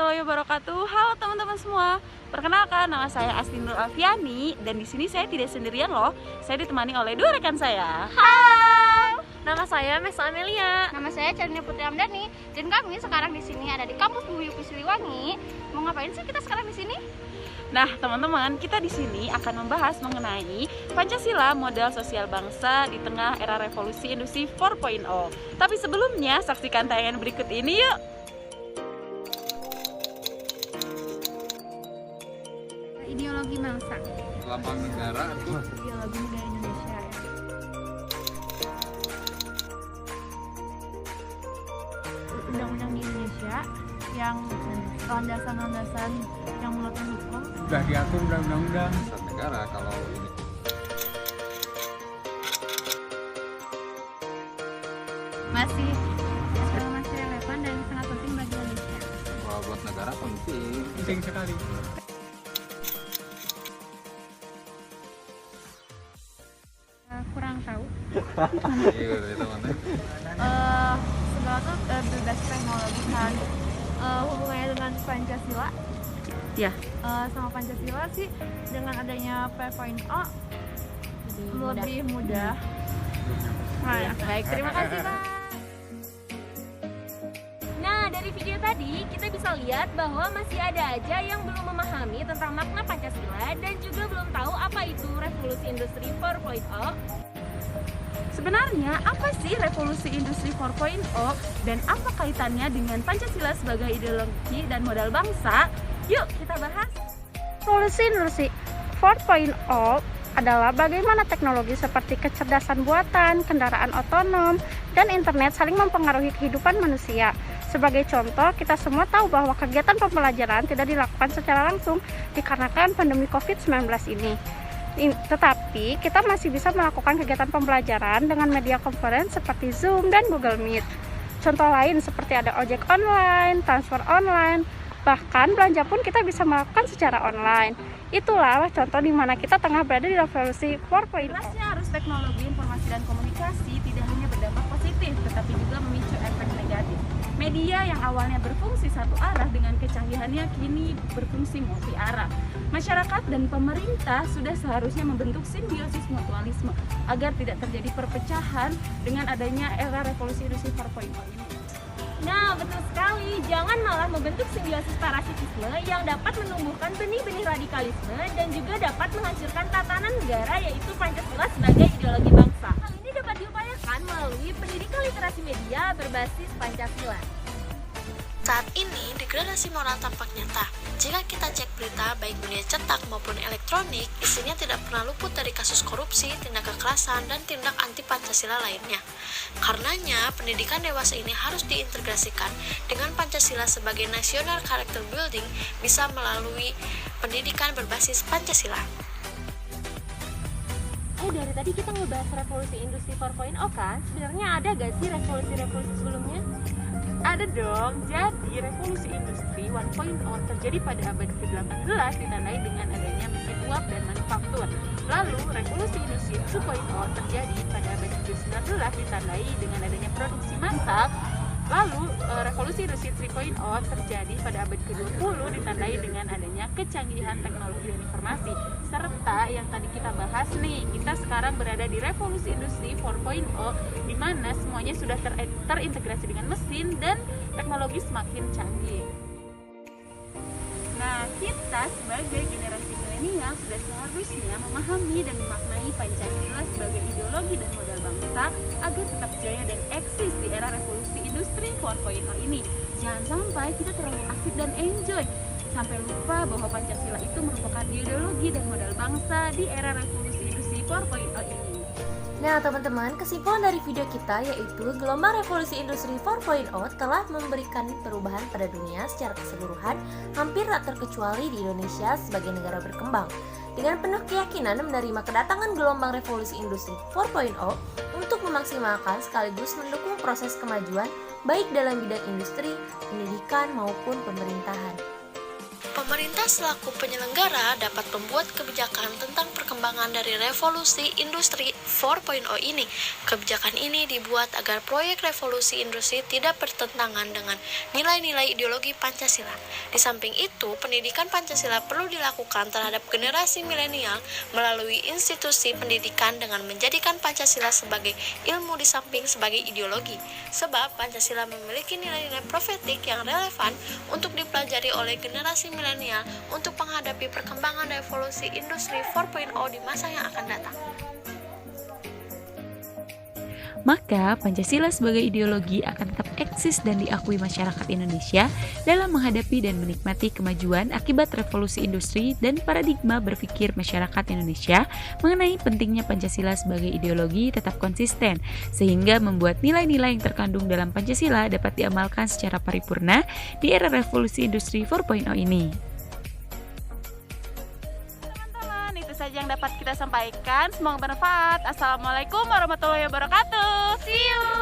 warahmatullahi wabarakatuh. Halo teman-teman semua. Perkenalkan, nama saya Astin Nur Alfiani dan di sini saya tidak sendirian loh. Saya ditemani oleh dua rekan saya. Halo, nama saya Mesa Amelia. Nama saya Carnia Putri Amdani dan kami sekarang di sini ada di kampus UPI Siliwangi. Mau ngapain sih kita sekarang di sini? Nah, teman-teman, kita di sini akan membahas mengenai Pancasila modal sosial bangsa di tengah era revolusi industri 4.0. Tapi sebelumnya, saksikan tayangan berikut ini yuk. Ideologi bangsa. Lambang negara itu Ideologi negara Indonesia. Undang-undang di Indonesia yang landasan-landasan yang mengatur hukum. sudah diatur undang-undang negara. Kalau ini Masih relevan dan sangat penting bagi Indonesia. kalau buat negara penting sekali. Kurang tahu. Iya, itu mana? Segala tuh bebas teknologi kan. Hubungannya dengan Pancasila. Ya. Sama Pancasila sih dengan adanya P.O lebih mudah. Nah, baik, terima kasih Pak. Nah, dari video tadi kita bisa lihat bahwa masih ada aja yang belum memahami tentang makna Pancasila dan juga belum tahu apa itu revolusi industri 4.0. Sebenarnya apa sih revolusi industri 4.0 dan apa kaitannya dengan Pancasila sebagai ideologi dan modal bangsa? Yuk kita bahas. Revolusi industri 4.0 adalah bagaimana teknologi seperti kecerdasan buatan, kendaraan otonom, dan internet saling mempengaruhi kehidupan manusia. Sebagai contoh, kita semua tahu bahwa kegiatan pembelajaran tidak dilakukan secara langsung dikarenakan pandemi COVID-19 ini. Tetapi, kita masih bisa melakukan kegiatan pembelajaran dengan media conference seperti Zoom dan Google Meet. Contoh lain seperti ada ojek online, transfer online, bahkan belanja pun kita bisa melakukan secara online. Itulah contoh di mana kita tengah berada di revolusi 4.0. Jelasnya arus teknologi informasi dan komunikasi tidak hanya berdampak positif, tetapi juga memicu efek negatif. Media yang awalnya berfungsi satu arah dengan kecanggihannya kini berfungsi multi arah. Masyarakat dan pemerintah sudah seharusnya membentuk simbiosis mutualisme agar tidak terjadi perpecahan dengan adanya era revolusi industri 4.0 ini. Nah, betul sekali. Jangan malah membentuk simbiosis parasitisme yang dapat menumbuhkan benih-benih radikalisme dan juga dapat menghancurkan tatanan negara yaitu Pancasila sebagai ideologi bangsa. Hal ini dapat diupayakan melalui pendidikan literasi media berbasis Pancasila. Saat ini, degradasi moral tampak nyata. Jika kita cek berita, baik media cetak maupun elektronik, isinya tidak pernah luput dari kasus korupsi, tindak kekerasan, dan tindak anti-Pancasila lainnya. Karenanya, pendidikan dewasa ini harus diintegrasikan dengan Pancasila sebagai national character building bisa melalui pendidikan berbasis Pancasila. Dari tadi kita ngebahas revolusi industri 4.0 kan? Sebenarnya ada gak sih revolusi-revolusi sebelumnya? Ada dong. Jadi revolusi industri 1.0 terjadi pada abad ke-18 ditandai dengan adanya mesin uap dan manufaktur. Lalu revolusi industri 2.0 terjadi pada abad ke-19 ditandai dengan adanya produksi massal. Lalu revolusi industri 3.0 terjadi pada abad ke-20 ditandai dengan adanya kecanggihan teknologi dan informasi. Serta yang tadi kita bahas nih, kita sekarang berada di revolusi industri 4.0 di mana semuanya sudah terintegrasi dengan mesin dan teknologi semakin canggih. Nah, kita sebagai generasi milenial sudah seharusnya memahami dan memaknai Pancasila sebagai ideologi dan modal bangsa agar tetap jaya dan eksis di era revolusi industri 4.0 ini. Jangan sampai kita terlalu asik dan enjoy sampai lupa bahwa Pancasila itu merupakan ideologi dan modal bangsa di era revolusi industri 4.0 ini. Nah teman-teman, kesimpulan dari video kita yaitu gelombang revolusi industri 4.0 telah memberikan perubahan pada dunia secara keseluruhan, hampir tak terkecuali di Indonesia sebagai negara berkembang. Dengan penuh keyakinan menerima kedatangan gelombang revolusi industri 4.0 untuk memaksimalkan sekaligus mendukung proses kemajuan baik dalam bidang industri, pendidikan maupun pemerintahan. Pemerintah selaku penyelenggara dapat membuat kebijakan tentang perkembangan dari revolusi industri 4.0 ini. Kebijakan ini dibuat agar proyek revolusi industri tidak bertentangan dengan nilai-nilai ideologi Pancasila. Di samping itu, pendidikan Pancasila perlu dilakukan terhadap generasi milenial melalui institusi pendidikan dengan menjadikan Pancasila sebagai ilmu di samping sebagai ideologi. Sebab Pancasila memiliki nilai-nilai profetik yang relevan untuk dipelajari oleh generasi milenial untuk menghadapi perkembangan revolusi industri 4.0 di masa yang akan datang. Maka Pancasila sebagai ideologi akan tetap eksis dan diakui masyarakat Indonesia dalam menghadapi dan menikmati kemajuan akibat revolusi industri dan paradigma berpikir masyarakat Indonesia mengenai pentingnya Pancasila sebagai ideologi tetap konsisten, sehingga membuat nilai-nilai yang terkandung dalam Pancasila dapat diamalkan secara paripurna di era revolusi industri 4.0 ini. Itu saja yang dapat kita sampaikan. Semoga bermanfaat. Assalamualaikum warahmatullahi wabarakatuh. See you.